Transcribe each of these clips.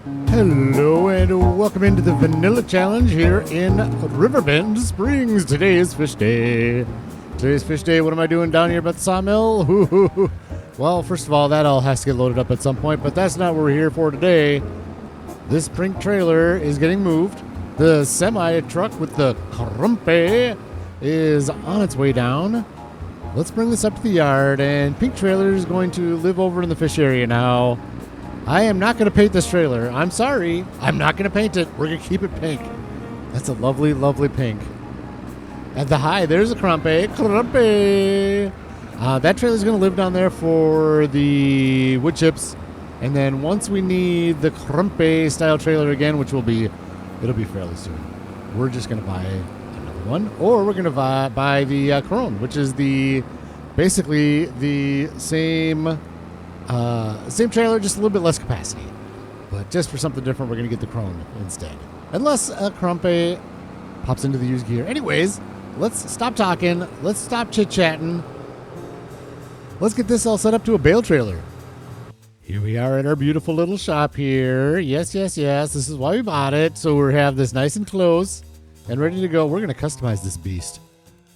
Hello and welcome into the Vanilla Challenge here in Riverbend Springs. Today is fish day. Today's fish day. What am I doing down here by the sawmill? Well, first of all, that all has to get loaded up at some point, but that's not what we're here for today. This Pink trailer is getting moved. The semi-truck with the crumpe is on its way down. Let's bring this up to the yard, and Pink trailer is going to live over in the fish area now. I am not going to paint this trailer. I'm sorry. I'm not going to paint it. We're going to keep it pink. That's a lovely, lovely pink. At the high, there's a crumpe. That trailer is going to live down there for the wood chips. And then once we need the crumpe style trailer again, which it'll be fairly soon. We're just going to buy another one. Or we're going to buy the Corone, which is basically the same trailer, just a little bit less capacity. But just for something different, we're going to get the Crone instead. Unless Crumpe pops into the used gear. Anyways, let's stop talking. Let's stop chit-chatting. Let's get this all set up to a bale trailer. Here we are at our beautiful little shop here. Yes. This is why we bought it. So we have this nice and close and ready to go. We're going to customize this beast.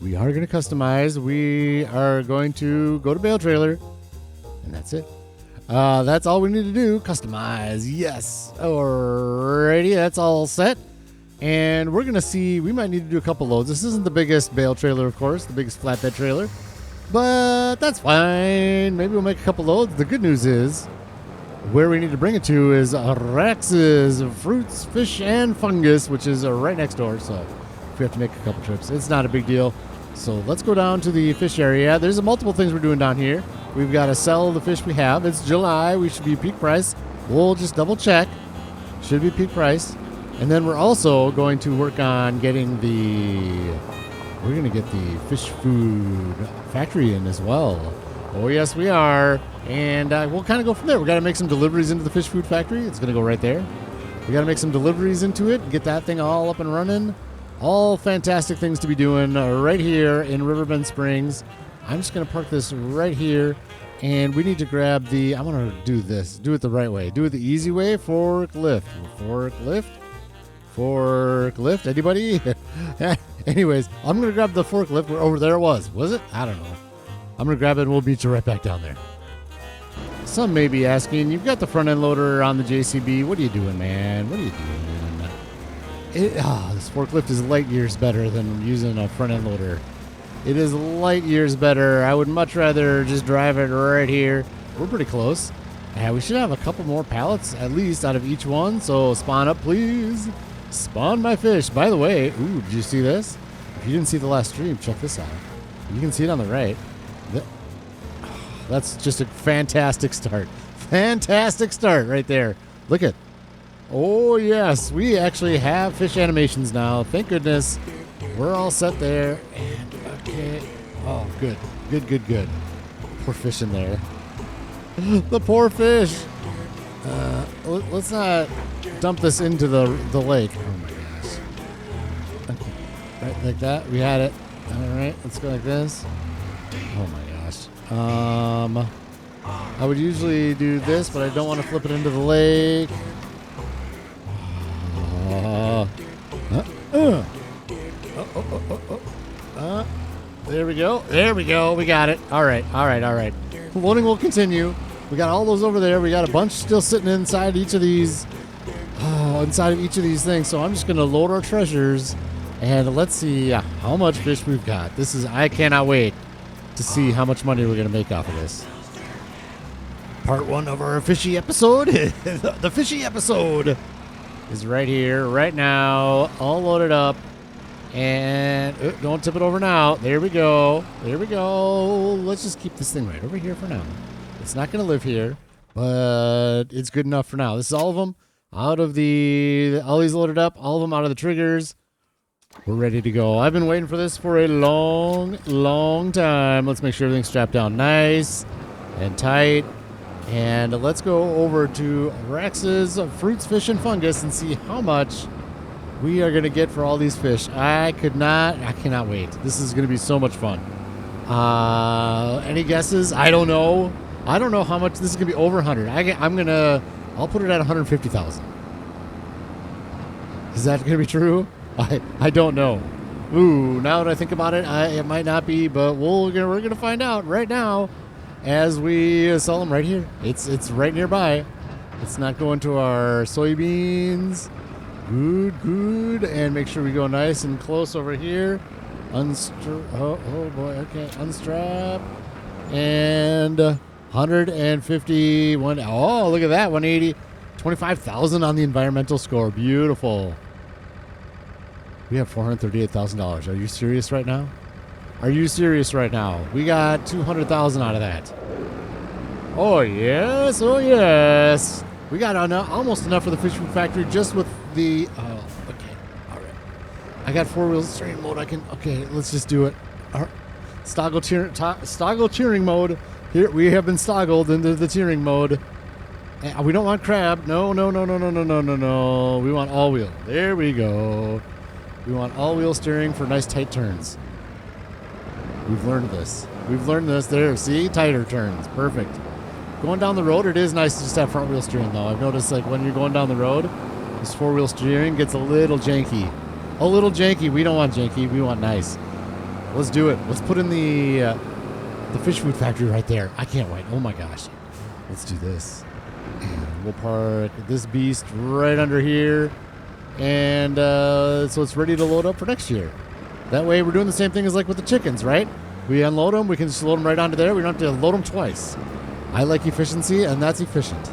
We are going to customize. We are going to go to bale trailer. And that's it. That's all we need to do. Customize. Yes. Alrighty. That's all set. And we're going to see. We might need to do a couple loads. This isn't the biggest bale trailer, of course. The biggest flatbed trailer. But that's fine. Maybe we'll make a couple loads. The good news is where we need to bring it to is Rax's Fruits, Fish, and Fungus, which is right next door. So if we have to make a couple trips, it's not a big deal. So let's go down to the fish area. There's multiple things we're doing down here. We've got to sell the fish we have. It's July. We should be peak price. We'll just double check. Should be peak price. And then we're also going to work on getting we're going to get the fish food factory in as well. Oh, yes, we are. And we'll kind of go from there. We've got to make some deliveries into the fish food factory. It's going to go right there. We got to make some deliveries into it, get that thing all up and running. All fantastic things to be doing right here in Riverbend Springs. I'm just going to park this right here, and we need to grab I want to do this. Do it the right way. Do it the easy way. Forklift. Anybody? Anyways, I'm going to grab the forklift. Over there it was. Was it? I don't know. I'm going to grab it, and we'll meet you right back down there. Some may be asking, you've got the front end loader on the JCB. What are you doing, man? What are you doing? This forklift is light years better than using a front end loader. It is light years better. I would much rather just drive it right here. We're pretty close. We should have a couple more pallets at least out of each one. So spawn up, please. Spawn my fish. By the way, did you see this? If you didn't see the last stream, check this out. You can see it on the right. That's just a fantastic start. Fantastic start right there. Look at. Oh, yes. We actually have fish animations now. Thank goodness. We're all set there. And, okay. Oh, good. Good. Poor fish in there. The poor fish. Let's not dump this into the lake. Oh, my gosh. Okay. Right, like that. We had it. All right. Let's go like this. Oh, my gosh. I would usually do this, but I don't want to flip it into the lake. There we go. We got it. All right. Loading will continue. We got all those over there. We got a bunch still sitting inside each of these things. So I'm just going to load our treasures and let's see how much fish we've got. I cannot wait to see how much money we're going to make off of this. Part 1 of our Fishy episode. The Fishy episode is right here, right now, all loaded up. And don't tip it over now. There we go. Let's just keep this thing right over here for now. It's not going to live here, but it's good enough for now. This is all of them out of all these loaded up, all of them out of the triggers. We're ready to go. I've been waiting for this for a long, long time. Let's make sure everything's strapped down nice and tight. And let's go over to Rax's Fruits, Fish, and Fungus and see how much we are going to get for all these fish. I cannot wait. This is going to be so much fun. Any guesses? I don't know. I don't know how much this is going to be over 100. I'm going to I'll put it at 150,000. Is that going to be true? I don't know. Ooh, now that I think about it, it might not be, but we're gonna find out right now as we sell them right here. It's right nearby. It's not going to our soybeans. Good. And make sure we go nice and close over here. Oh boy, okay. Unstrap. And 151. Oh, look at that. 180. 25,000 on the environmental score. Beautiful. We have $438,000. Are you serious right now? Are you serious right now? We got 200,000 out of that. Oh yes, oh yes. We got almost enough for the fish food factory just with the. Oh, okay, all right. I got 4-wheel steering mode. Okay, let's just do it. All right. Stoggle tiering mode. Here we have been stoggled into the tiering mode. We don't want crab. No. We want all wheel. There we go. We want all-wheel steering for nice tight turns. We've learned this. There, see? Tighter turns. Perfect. Going down the road, it is nice to just have front-wheel steering, though. I've noticed, like, when you're going down the road, this 4-wheel steering gets a little janky. We don't want janky. We want nice. Let's do it. Let's put in the fish food factory right there. I can't wait. Oh, my gosh. Let's do this. And we'll park this beast right under here. And so it's ready to load up for next year. That way we're doing the same thing as like with the chickens, right? We unload them, we can just load them right onto there. We don't have to load them twice. I like efficiency, and that's efficient.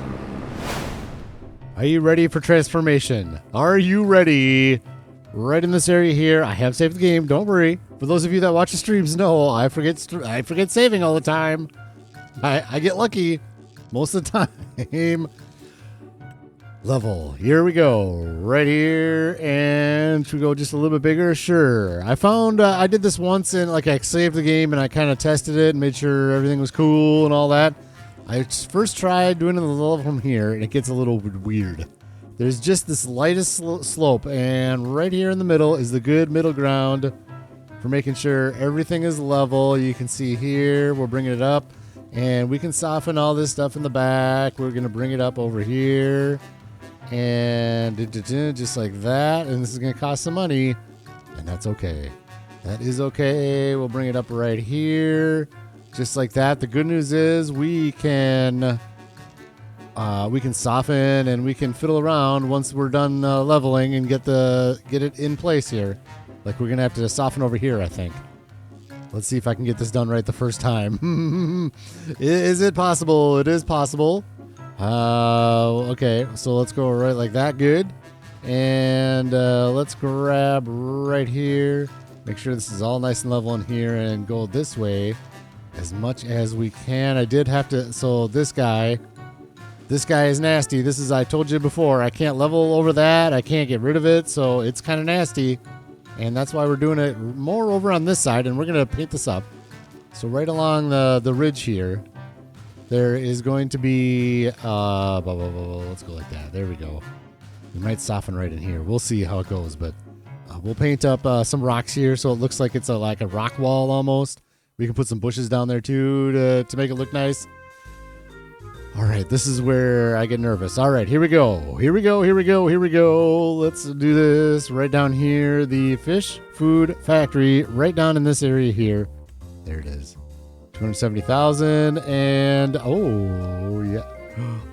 Are you ready for transformation? Are you ready? Right in this area here. I have saved the game, don't worry. For those of you that watch the streams know, I forget saving all the time. I get lucky most of the time. Level. Here we go. Right here. And should we go just a little bit bigger? Sure. I found I did this once and like I saved the game and I kind of tested it and made sure everything was cool and all that. I first tried doing the level from here and it gets a little weird. There's just this lightest slope and right here in the middle is the good middle ground for making sure everything is level. You can see here we're bringing it up and we can soften all this stuff in the back. We're going to bring it up over here. And just like that, and this is going to cost some money, and that's okay. That is okay. We'll bring it up right here, just like that. The good news is we can soften and we can fiddle around once we're done leveling and get it in place here. Like we're gonna have to soften over here, I think. Let's see if I can get this done right the first time. Is it possible? It is possible. Okay, so let's go right like that. Good. And let's grab right here. Make sure this is all nice and level in here and go this way as much as we can. I did have to, so this guy is nasty. This is, I told you before, I can't level over that. I can't get rid of it, so it's kind of nasty. And that's why we're doing it more over on this side, and we're going to paint this up. So right along the ridge here, there is going to be, let's go like that. There we go. We might soften right in here. We'll see how it goes, but we'll paint up some rocks here so it looks like it's like a rock wall almost. We can put some bushes down there too to make it look nice. All right, this is where I get nervous. All right, here we go. Let's do this right down here. The fish food factory right down in this area here. There it is. 270,000 and oh yeah.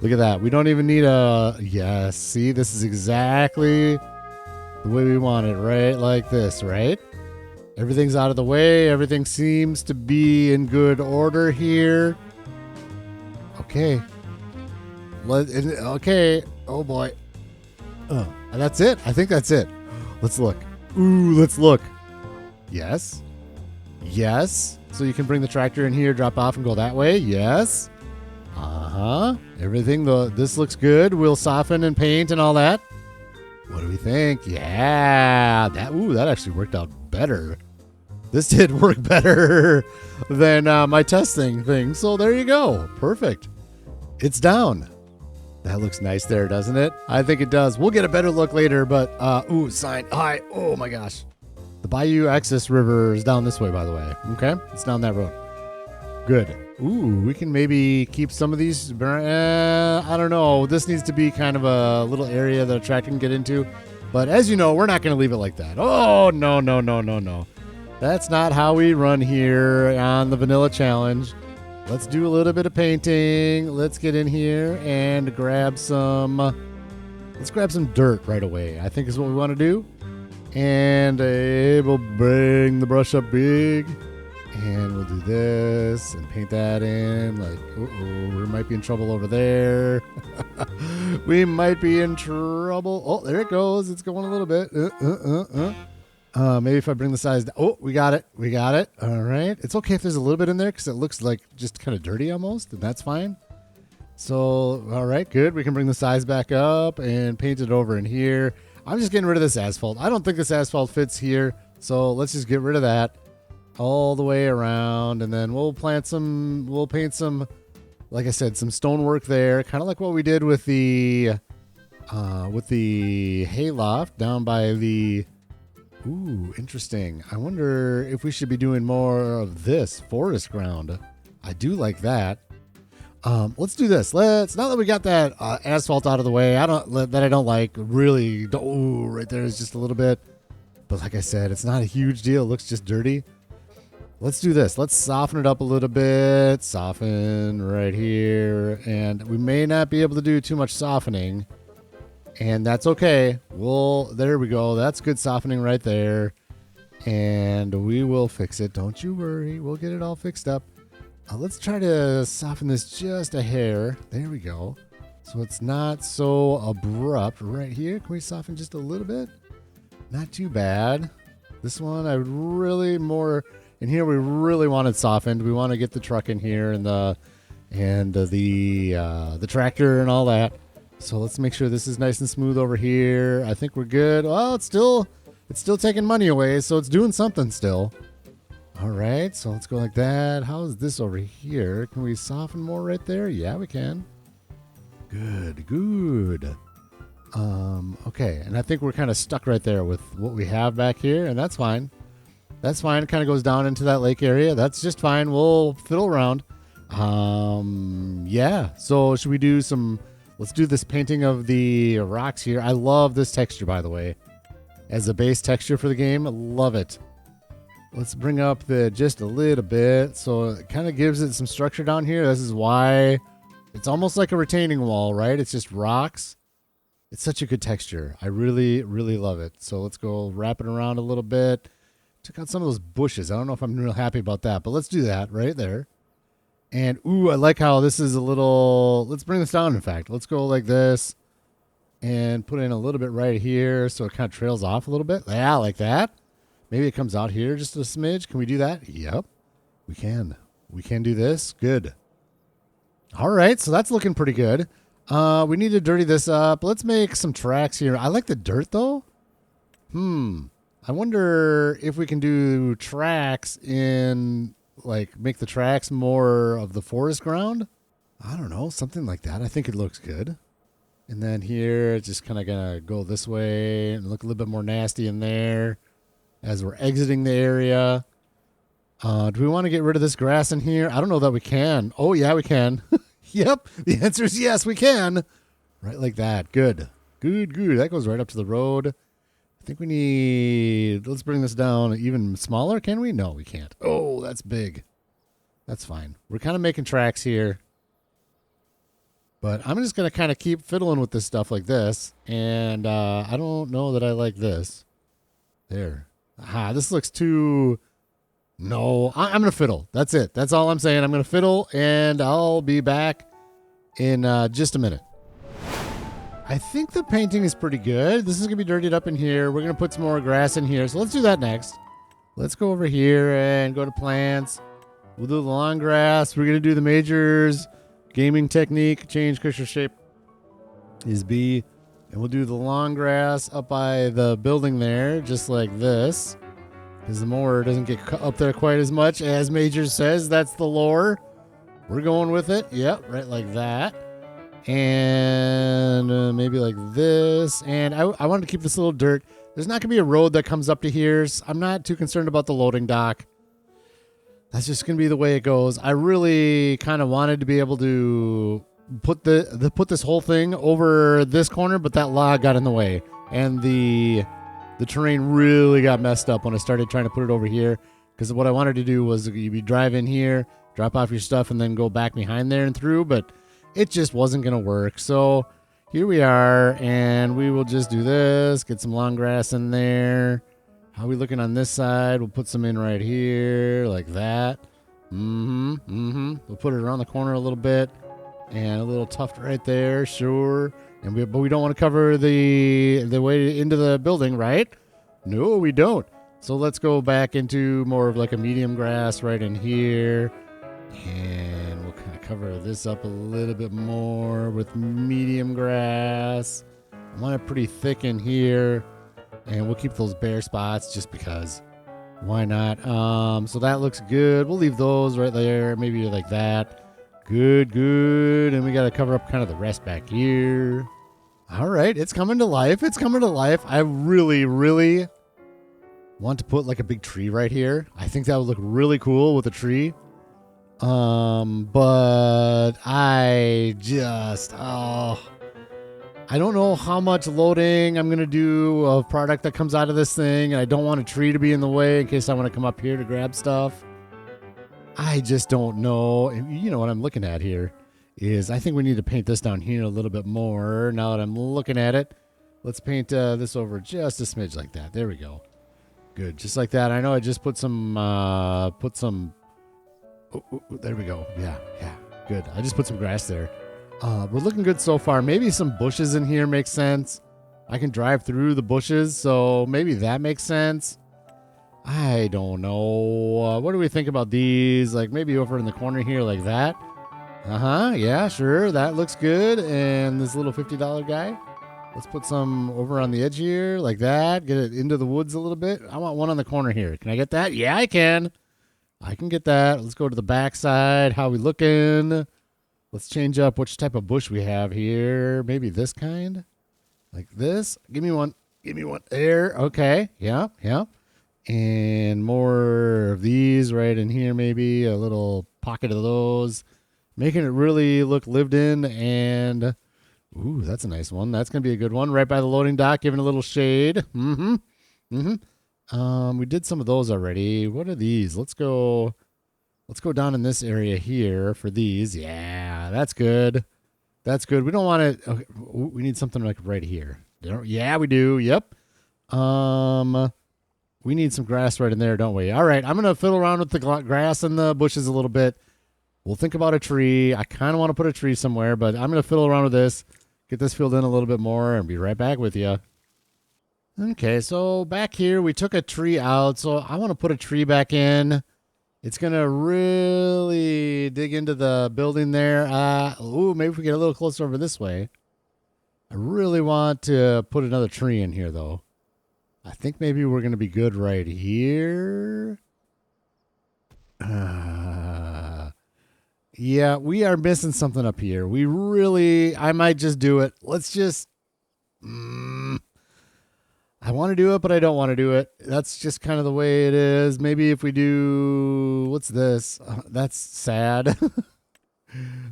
Look at that. We don't even need a, yes, see, this is exactly the way we want it, right? Like this, right? Everything's out of the way. Everything seems to be in good order here. Okay. Okay. Oh boy. That's it. I think that's it. Let's look. Ooh, let's look. Yes. Yes. So you can bring the tractor in here, drop off, and go that way. Yes. Everything, this looks good. We'll soften and paint and all that. What do we think? Yeah. That actually worked out better. This did work better than my testing thing. So there you go. Perfect. It's down. That looks nice there, doesn't it? I think it does. We'll get a better look later, but, sign. Hi. Oh my gosh. The Bayou Access River is down this way, by the way. Okay? It's down that road. Good. Ooh, we can maybe keep some of these. I don't know. This needs to be kind of a little area that a tractor can get into. But as you know, we're not going to leave it like that. Oh, no, no, no, no, no. That's not how we run here on the Vanilla Challenge. Let's do a little bit of painting. Let's get in here and grab some... let's grab some dirt right away, I think is what we want to do. And we'll bring the brush up big. And we'll do this and paint that in. Like, we might be in trouble over there. We might be in trouble. Oh, there it goes. It's going a little bit. Maybe if I bring the size down. Oh, we got it. We got it. All right. It's okay if there's a little bit in there because it looks like just kind of dirty almost, and that's fine. So, all right, good. We can bring the size back up and paint it over in here. I'm just getting rid of this asphalt. I don't think this asphalt fits here, so let's just get rid of that. All the way around, and then we'll paint some, like I said, some stonework there, kind of like what we did with the hayloft down by the. Ooh, interesting. I wonder if we should be doing more of this forest ground. I do like that. Let's do this. Now that we got that asphalt out of the way, I don't like really. Oh, right there is just a little bit, but like I said, it's not a huge deal. It looks just dirty. Let's do this. Let's soften it up a little bit. Soften right here. And we may not be able to do too much softening. And that's okay. There we go. That's good softening right there. And we will fix it. Don't you worry. We'll get it all fixed up. Let's try to soften this just a hair. There we go. So it's not so abrupt right here. Can we soften just a little bit? Not too bad. This one I would really more... And here we really want it softened. We want to get the truck in here and the tractor and all that. So let's make sure this is nice and smooth over here. I think we're good. Well, it's still taking money away, so it's doing something still. All right, so let's go like that. How is this over here? Can we soften more right there? Yeah, we can. Good, good. Okay, and I think we're kind of stuck right there with what we have back here, and that's fine. That's fine. It kind of goes down into that lake area. That's just fine. We'll fiddle around. Yeah. So should we do let's do this painting of the rocks here. I love this texture, by the way, as a base texture for the game. I love it. Let's bring up just a little bit. So it kind of gives it some structure down here. This is why it's almost like a retaining wall, right? It's just rocks. It's such a good texture. I really, really love it. So let's go wrap it around a little bit. Took out some of those bushes. I don't know if I'm real happy about that, but let's do that right there. And, ooh, I like how this is a little... Let's bring this down, in fact. Let's go like this and put in a little bit right here so it kind of trails off a little bit. Yeah, like that. Maybe it comes out here just a smidge. Can we do that? Yep, we can. We can do this. Good. All right, so that's looking pretty good. We need to dirty this up. Let's make some tracks here. I like the dirt, though. I wonder if we can do tracks in, like, make the tracks more of the forest ground. I don't know, something like that. I think it looks good. And then here, it's just kind of going to go this way and look a little bit more nasty in there as we're exiting the area. Do we want to get rid of this grass in here? I don't know that we can. Oh, yeah, we can. Yep, the answer is yes, we can. Right like that. Good. Good, good. That goes right up to the road. I think we need... Let's bring this down even smaller. Can we? No, we can't. Oh, that's big. That's fine. We're kind of making tracks here. But I'm just going to kind of keep fiddling with this stuff like this. And I don't know that I like this. There. Aha, this looks too... No, I'm going to fiddle. That's it. That's all I'm saying. I'm going to fiddle, and I'll be back in just a minute. I think the painting is pretty good. This is going to be dirtied up in here. We're going to put some more grass in here. So let's do that next. Let's go over here and go to plants. We'll do the long grass. We're going to do the majors. Gaming technique. Change cursor shape is B. And we'll do the long grass up by the building there, just like this. Because the mower doesn't get up there quite as much as Majors says. That's the lore. We're going with it. Yep, right like that. And maybe like this. And I wanted to keep this little dirt. There's not going to be a road that comes up to here. So I'm not too concerned about the loading dock. That's just going to be the way it goes. I really kind of wanted to be able to put put this whole thing over this corner, but that log got in the way, and the terrain really got messed up when I started trying to put it over here. Because what I wanted to do was you'd be drive in here, drop off your stuff, and then go back behind there and through, but it just wasn't going to work. So here we are, and we will just do this, get some long grass in there. How are we looking on this side? We'll put some in right here, like that. We'll put it around the corner a little bit, and a little tuft right there, sure. But we don't want to cover the way into the building, right? No, we don't. So let's go back into more of like a medium grass right in here. And we'll kind of cover this up a little bit more with medium grass. I want it pretty thick in here. And we'll keep those bare spots just because. Why not? So that looks good. We'll leave those right there. Maybe like that. Good. And we got to cover up kind of the rest back here. All right. It's coming to life. I really want to put like a big tree right here. I think that would look really cool with a tree. But I don't know how much loading I'm going to do of product that comes out of this thing. And I don't want a tree to be in the way in case I want to come up here to grab stuff. I just don't know. You know what I'm looking at here is I think we need to paint this down here a little bit more. Now that I'm looking at it, let's paint this over just a smidge like that. There we go. Good. Just like that. I know I just put some, oh, there we go. Yeah. Good. I just put some grass there. We're looking good so far. Maybe some bushes in here makes sense. I can drive through the bushes, so maybe that makes sense. I don't know. What do we think about these? Like maybe over in the corner here like that. Yeah, sure. That looks good. And this little $50 guy. Let's put some over on the edge here like that. Get it into the woods a little bit. I want one on the corner here. Can I get that? Yeah, I can. I can get that. Let's go to the back side. How we looking? Let's change up which type of bush we have here. Maybe this kind? Like this? Give me one. There. Okay. Yeah. And more of these right in here maybe. A little pocket of those. Making it really look lived in. And, ooh, that's a nice one. That's going to be a good one. Right by the loading dock, giving a little shade. We did some of those already. What are these? Let's go down in this area here for these. Yeah, that's good. We don't want it. Okay, we need something like right here. Yeah, we do. Yep. We need some grass right in there, don't we? All right, I'm going to fiddle around with the grass and the bushes a little bit. We'll think about a tree. I kind of want to put a tree somewhere, but I'm going to fiddle around with this, get this filled in a little bit more, and be right back with you. Okay, so back here, we took a tree out, so I want to put a tree back in. It's going to really dig into the building there. Maybe if we get a little closer over this way. I really want to put another tree in here, though. I think maybe we're going to be good right here. Yeah, we are missing something up here. I might just do it. Let's just... I want to do it, but I don't want to do it. That's just kind of the way it is. Maybe if we do... What's this? That's sad.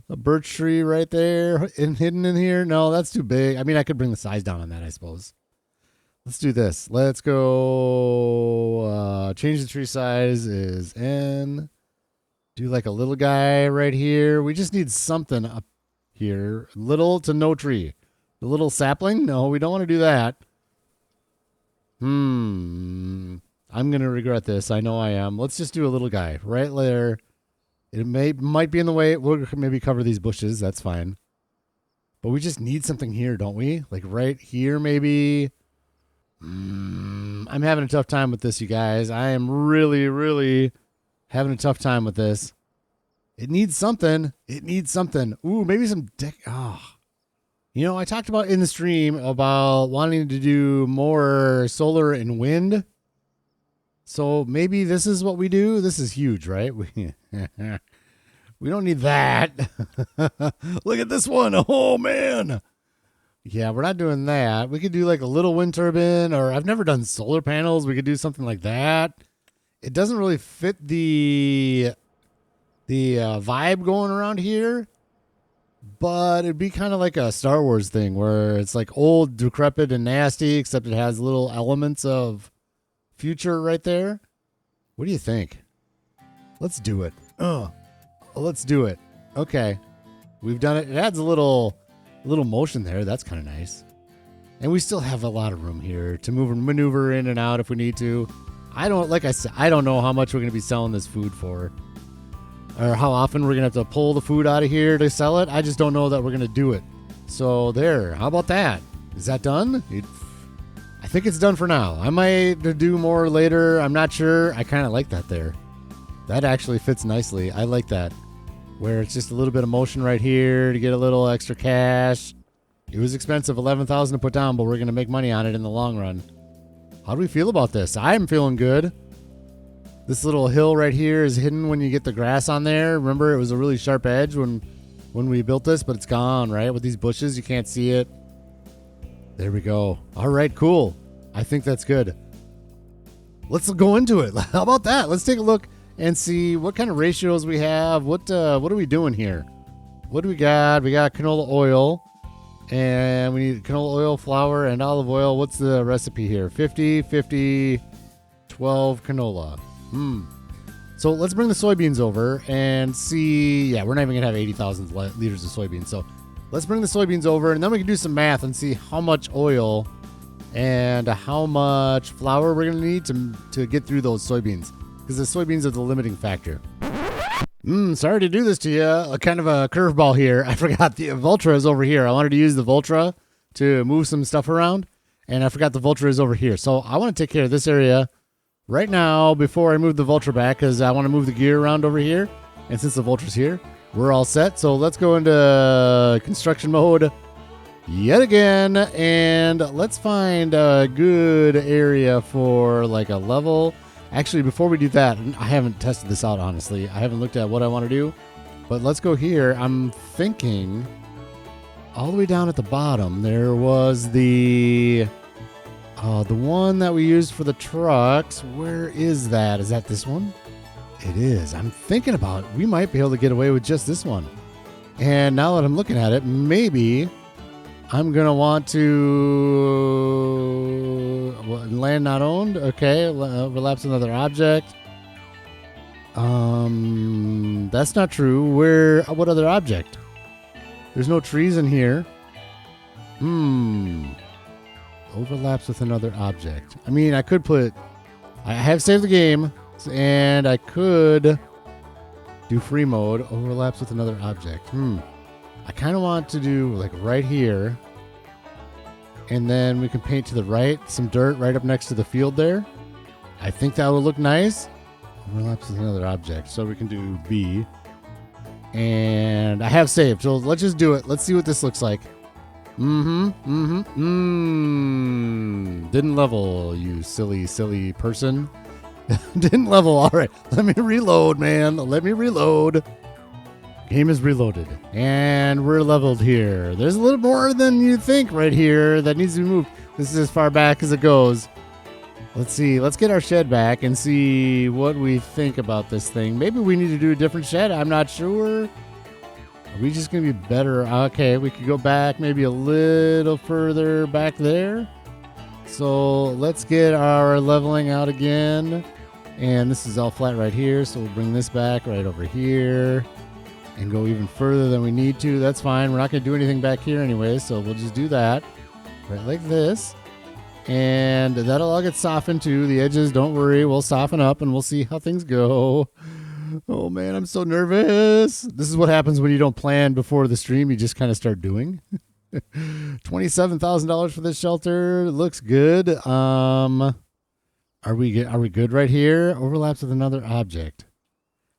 A birch tree right there and hidden in here. No, that's too big. I mean, I could bring the size down on that, I suppose. Let's do this. Let's go... change the tree size is N. Do like a little guy right here. We just need something up here. Little to no tree. The little sapling? No, we don't want to do that. I'm going to regret this. I know I am. Let's just do a little guy right there. It might be in the way. We'll maybe cover these bushes. That's fine. But we just need something here, don't we? Like right here, maybe. I'm having a tough time with this, you guys. I am really having a tough time with this. It needs something. Ooh, maybe some You know, I talked about in the stream about wanting to do more solar and wind. So maybe this is what we do. This is huge, right? We don't need that. Look at this one. Oh, man. Yeah, we're not doing that. We could do like a little wind turbine, or I've never done solar panels. We could do something like that. It doesn't really fit the vibe going around here, but it'd be kind of like a Star Wars thing where it's like old, decrepit, and nasty, except it has little elements of future right there. What do you think? Let's do it. Let's do it. Okay, we've done it. It adds a little motion there. That's kind of nice. And we still have a lot of room here to move and maneuver in and out if we need to. Like I said, I don't know how much we're going to be selling this food for, or how often we're going to have to pull the food out of here to sell it. I just don't know that we're going to do it. So there, how about that? Is that done? I think it's done for now. I might do more later. I'm not sure. I kind of like that there. That actually fits nicely. I like that. Where it's just a little bit of motion right here to get a little extra cash. It was expensive, $11,000 to put down, but we're going to make money on it in the long run. How do we feel about this? I'm feeling good. This little hill right here is hidden when you get the grass on there. Remember, it was a really sharp edge when we built this, but it's gone, right? With these bushes, you can't see it. There we go. All right, cool. I think that's good. Let's go into it. How about that? Let's take a look and see what kind of ratios we have. What are we doing here? What do we got? We got canola oil. And we need canola oil, flour, and olive oil. What's the recipe here? 50, 50, 12 canola. So let's bring the soybeans over and see. Yeah, we're not even going to have 80,000 liters of soybeans. So let's bring the soybeans over, and then we can do some math and see how much oil and how much flour we're going to need to get through those soybeans. Because the soybeans are the limiting factor. Sorry to do this to you. A kind of a curveball here. I forgot the Voltra is over here. I wanted to use the Voltra to move some stuff around, and I forgot the Voltra is over here. So I want to take care of this area right now before I move the Voltra back, because I want to move the gear around over here. And since the Voltra's here, we're all set. So let's go into construction mode yet again, and let's find a good area for like a level. Actually, before we do that, I haven't tested this out, honestly. I haven't looked at what I want to do. But let's go here. I'm thinking all the way down at the bottom, there was the one that we used for the trucks. Where is that? Is that this one? It is. I'm thinking about we might be able to get away with just this one. And now that I'm looking at it, maybe I'm going to want to land not owned. Okay. Overlaps another object. That's not true. What other object? There's no trees in here. Overlaps with another object. I mean, I have saved the game, and I could do free mode. Overlaps with another object. I kind of want to do like right here, and then we can paint to the right, some dirt right up next to the field there. I think that would look nice. Overlaps with another object, so we can do B. And I have saved, so let's just do it. Let's see what this looks like. Didn't level, you silly person. Didn't level. All right, let me reload, man. Let me reload. Game is reloaded, and we're leveled here. There's a little more than you think right here that needs to be moved. This is as far back as it goes. Let's see. Let's get our shed back and see what we think about this thing. Maybe we need to do a different shed. I'm not sure. Are we just going to be better? Okay, we could go back maybe a little further back there. So let's get our leveling out again. And this is all flat right here, so we'll bring this back right over here and go even further than we need to. That's fine. We're not going to do anything back here anyway, so we'll just do that right like this. And that'll all get softened too. The edges, don't worry, we'll soften up and we'll see how things go. Oh man, I'm so nervous. This is what happens when you don't plan before the stream. You just kind of start doing. $27,000 for this shelter. It looks good. Are we good right here? Overlaps with another object.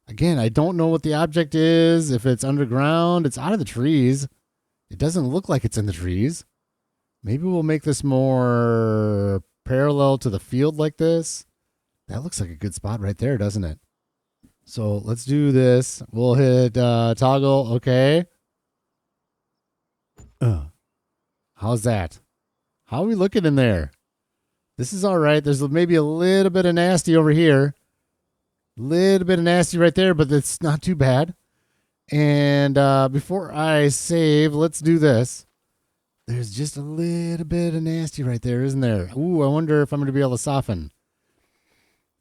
Again, I don't know what the object is. If it's underground, it's out of the trees. It doesn't look like it's in the trees. Maybe we'll make this more parallel to the field like this. That looks like a good spot right there, doesn't it? So let's do this. We'll hit toggle. Okay. How's that? How are we looking in there? This is all right. There's maybe a little bit of nasty over here. Little bit of nasty right there, but it's not too bad. And before I save, let's do this. There's just a little bit of nasty right there, isn't there? Ooh, I wonder if I'm going to be able to soften.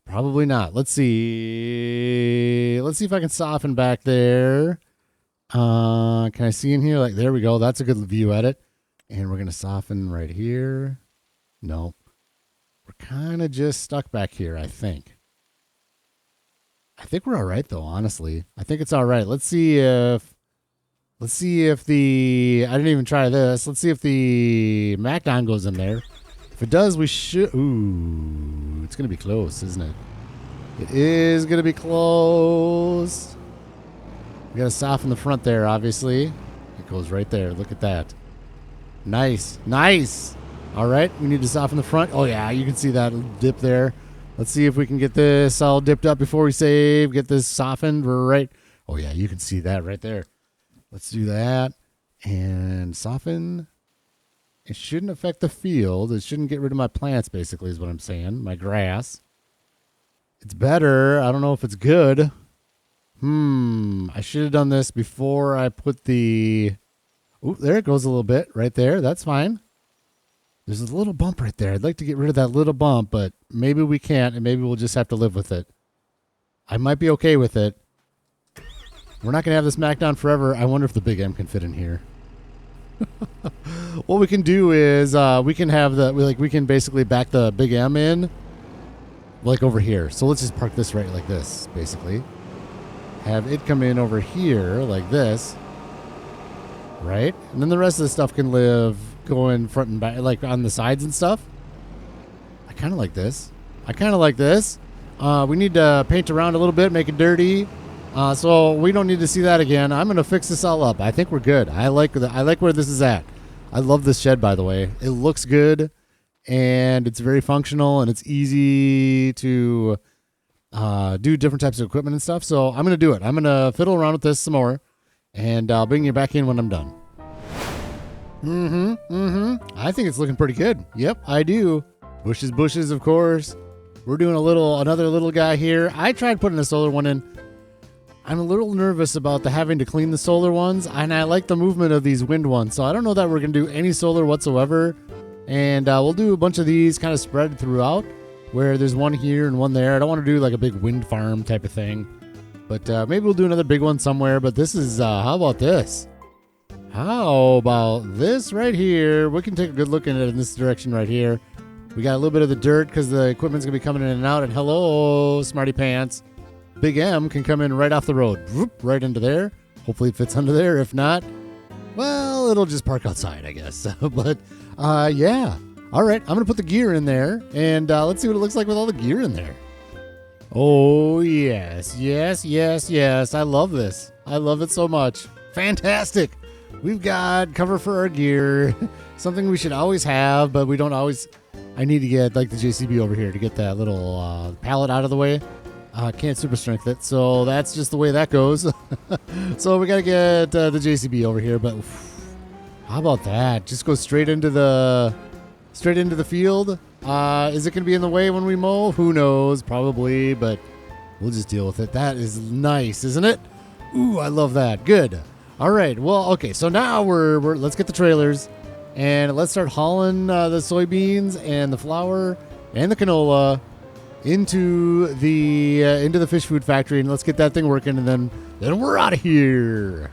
Probably not. Let's see. Let's see if I can soften back there. Can I see in here? Like, there we go. That's a good view at it. And we're going to soften right here. No. We're kind of just stuck back here, I think. I think we're all right, though, honestly. I think it's all right. Let's see if the... I didn't even try this. Let's see if the Macdon goes in there. If it does, we should... Ooh, it's going to be close, isn't it? It is going to be close. We got to soften the front there, obviously. It goes right there. Look at that. Nice. Nice. All right, we need to soften the front. Oh, yeah, you can see that dip there. Let's see if we can get this all dipped up before we save. Get this softened right. Oh, yeah, you can see that right there. Let's do that and soften. It shouldn't affect the field. It shouldn't get rid of my plants, basically, is what I'm saying. My grass. It's better. I don't know if it's good. I should have done this before I put the... Ooh, there it goes a little bit right there. That's fine. There's a little bump right there. I'd like to get rid of that little bump, but maybe we can't, and maybe we'll just have to live with it. I might be okay with it. We're not going to have this Macdon forever. I wonder if the Big M can fit in here. What we can do is we can have we can basically back the Big M in like over here. So let's just park this right like this, basically. Have it come in over here like this. Right? And then the rest of the stuff can live going front and back, like on the sides and stuff. I kind of like this. We need to paint around a little bit, make it dirty. So we don't need to see that again. I'm going to fix this all up. I think we're good. I like where this is at. I love this shed, by the way. It looks good, and it's very functional, and it's easy to do different types of equipment and stuff. So I'm going to do it. I'm going to fiddle around with this some more, and I'll bring you back in when I'm done. I think it's looking pretty good. Yep, I do. Bushes, of course. We're doing another little guy here. I tried putting a solar one in. I'm a little nervous about having to clean the solar ones, and I like the movement of these wind ones, so I don't know that we're going to do any solar whatsoever, and we'll do a bunch of these kind of spread throughout, where there's one here and one there. I don't want to do like a big wind farm type of thing, but maybe we'll do another big one somewhere, but this is, how about this? How about this right here? We can take a good look at it in this direction right here. We got a little bit of the dirt because the equipment's going to be coming in and out, and hello, smarty pants. Big M can come in right off the road. Right into there. Hopefully it fits under there. If not, well, it'll just park outside, I guess. But, yeah. All right, I'm going to put the gear in there, and let's see what it looks like with all the gear in there. Oh, yes. I love this. I love it so much. Fantastic. We've got cover for our gear. Something we should always have, but we don't always... I need to get, like, the JCB over here to get that little pallet out of the way. Can't super strength it, so that's just the way that goes. So we got to get the JCB over here, but how about that? Just go straight into the field. Is it going to be in the way when we mow? Who knows? Probably, but we'll just deal with it. That is nice, isn't it? Ooh, I love that. Good. All right. Well, okay. So now let's get the trailers and let's start hauling the soybeans and the flour and the canola into the fish food factory, and let's get that thing working, and then we're out of here.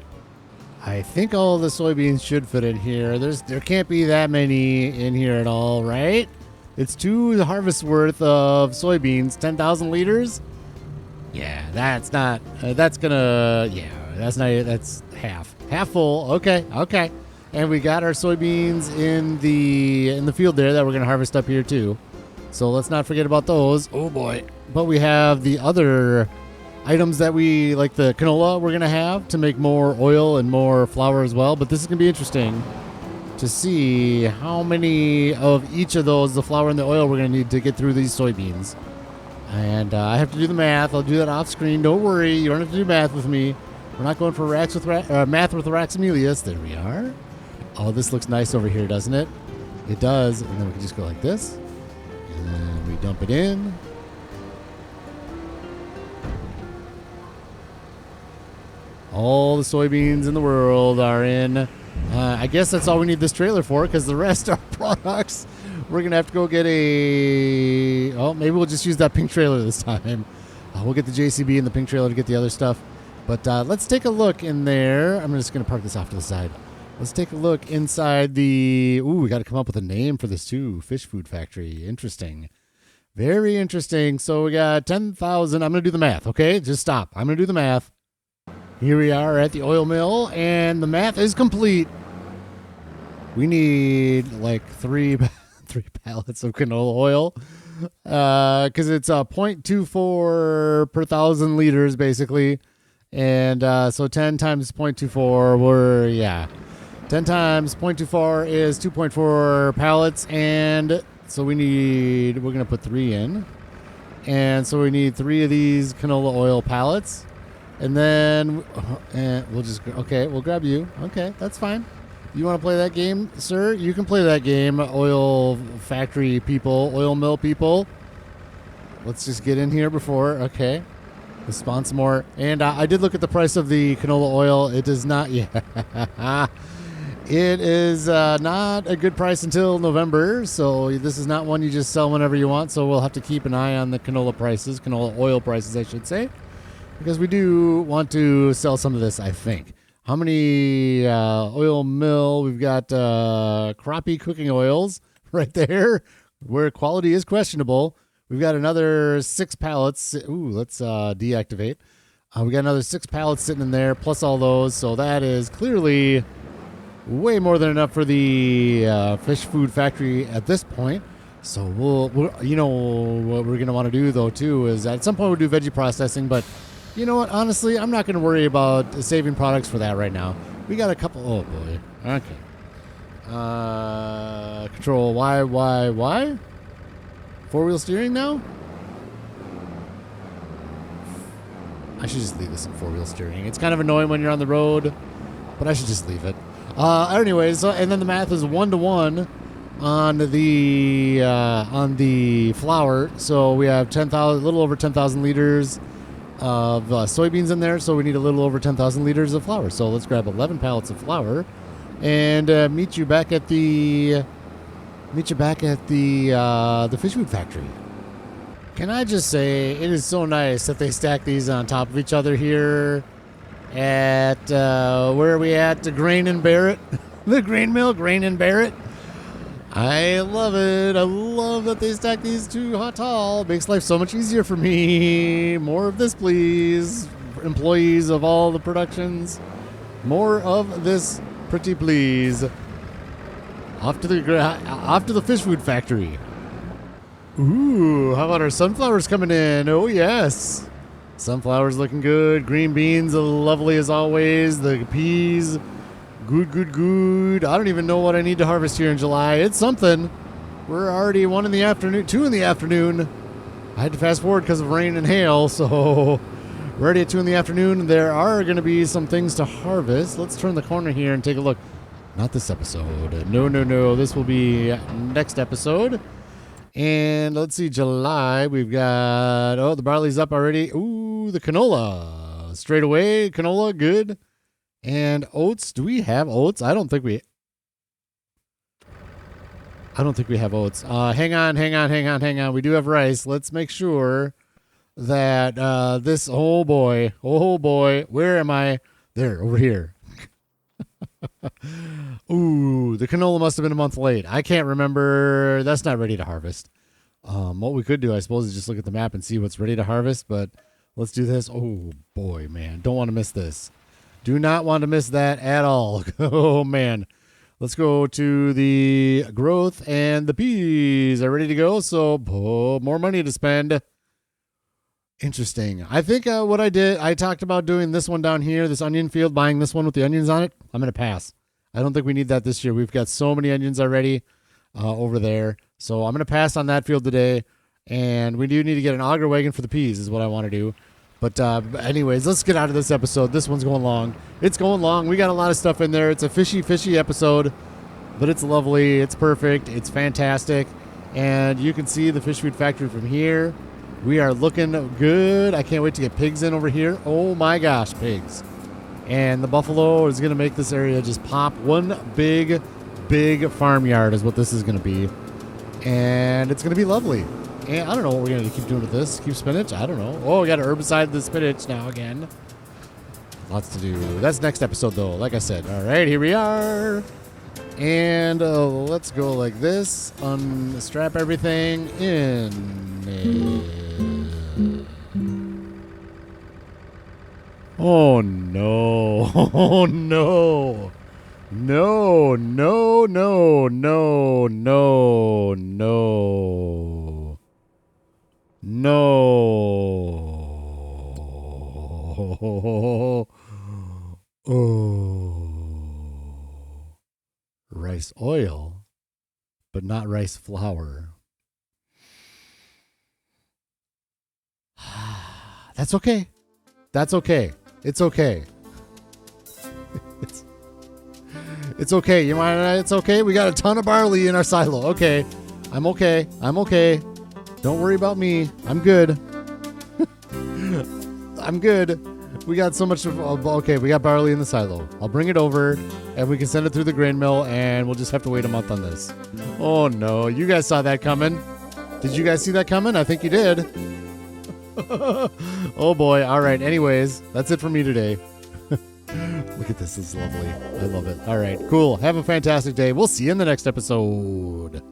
I think all the soybeans should fit in here. There can't be that many in here at all, right? It's 2 harvests worth of soybeans, 10,000 liters. Yeah, that's half full. Okay. And we got our soybeans in the field there that we're gonna harvest up here too. So let's not forget about those. Oh boy. But we have the other items that we, like the canola we're going to have to make more oil and more flour as well. But this is going to be interesting to see how many of each of those, the flour and the oil, we're going to need to get through these soybeans. And I have to do the math. I'll do that off screen. Don't worry. You don't have to do math with me. We're not going for math with Raxamelius. There we are. Oh, this looks nice over here, doesn't it? It does. And then we can just go like this. And we dump it in. All the soybeans in the world are in. I guess that's all we need this trailer for, because the rest are products. We're going to have to go get a... Oh, maybe we'll just use that pink trailer this time. We'll get the JCB and the pink trailer to get the other stuff. But let's take a look in there. I'm just going to park this off to the side. Let's take a look inside the... Ooh, we got to come up with a name for this too. Fish Food Factory. Interesting. Very interesting. So we got 10,000. I'm going to do the math, okay? Just stop. I'm going to do the math. Here we are at the oil mill, and the math is complete. We need like three pallets of canola oil, because it's 0.24 per 1,000 liters, basically. And so 10 times 0.24, 10 times 0.24 is 2.4 pallets, and so we're going to put 3 in. And so we need 3 of these canola oil pallets. And then we'll grab you. Okay, that's fine. You want to play that game, sir? You can play that game, oil factory people, oil mill people. Let's just get in here before. Okay. Let's spawn some more. And I did look at the price of the canola oil. It does not... Yeah. It is not a good price until November. So this is not one you just sell whenever you want. So we'll have to keep an eye on the canola oil prices, I should say. Because we do want to sell some of this, I think. How many oil mill? We've got crappie cooking oils right there, where quality is questionable. We've got another 6 pallets. Ooh, let's deactivate. We got another 6 pallets sitting in there, plus all those. So that is clearly way more than enough for the fish food factory at this point. So we'll you know what we're going to want to do, though, too, is at some point we'll do veggie processing, but... You know what? Honestly, I'm not going to worry about saving products for that right now. We got a couple... Oh, boy. Okay. Control Y? Four-wheel steering now? I should just leave this in four-wheel steering. It's kind of annoying when you're on the road, but I should just leave it. Anyways, and then the math is 1-to-1 on the flour. So we have a little over 10,000 liters of soybeans in there, so we need a little over 10,000 liters of flour. So let's grab 11 pallets of flour and meet you back at the fish food factory. Can I just say it is so nice that they stack these on top of each other here at where are we at? The Grain and Barrett, the grain mill, Grain and Barrett. I love it. I love that they stack these two hot tall. Makes life so much easier for me. More of this, please. Employees of all the productions. More of this, pretty please. Off to the fish food factory. Ooh, how about our sunflowers coming in? Oh, yes. Sunflowers looking good. Green beans, lovely as always. The peas... Good. I don't even know what I need to harvest here in July. It's something. We're already 2 in the afternoon. I had to fast forward because of rain and hail, so we're already at 2 in the afternoon. There are going to be some things to harvest. Let's turn the corner here and take a look. Not this episode. No. This will be next episode. And let's see, July. We've got, the barley's up already. Ooh, the canola. Straight away, canola, good. And oats, do we have oats? I don't think we have oats. Hang on. We do have rice. Let's make sure that this, oh boy, where am I? There, over here. Ooh, the canola must have been a month late. I can't remember. That's not ready to harvest. What we could do, I suppose, is just look at the map and see what's ready to harvest, but let's do this. Oh boy, man, don't want to miss this. Do not want to miss that at all. Oh, man. Let's go to the growth, and the peas are ready to go, so more money to spend. Interesting. I think what I did, I talked about doing this one down here, this onion field, buying this one with the onions on it. I'm going to pass. I don't think we need that this year. We've got so many onions already over there. So I'm going to pass on that field today, and we do need to get an auger wagon for the peas is what I want to do. But anyways, let's get out of this episode. This one's going long. It's going long. We got a lot of stuff in there. It's a fishy episode, but it's lovely. It's perfect. It's fantastic. And you can see the fish food factory from here. We are looking good. I can't wait to get pigs in over here. Oh my gosh, pigs. And the buffalo is going to make this area just pop. One big farmyard is what this is going to be. And it's going to be lovely. And I don't know what we're going to keep doing with this. Keep spinach? I don't know. Oh, we got to herbicide the spinach now again. Lots to do. That's next episode, though. Like I said. All right, here we are. And let's go like this. Unstrap everything in. Oh, no. Oh, no. No, no, no, no, no, no. No. Oh. Rice oil, but not rice flour. That's okay. That's okay. It's okay. It's okay. You mind? It's okay. We got a ton of barley in our silo. Okay. I'm okay. I'm okay. Don't worry about me. I'm good. I'm good. We got so much of... Okay, we got barley in the silo. I'll bring it over, and we can send it through the grain mill, and we'll just have to wait a month on this. Oh, no. You guys saw that coming. Did you guys see that coming? I think you did. Oh, boy. All right. Anyways, that's it for me today. Look at this. This is lovely. I love it. All right. Cool. Have a fantastic day. We'll see you in the next episode.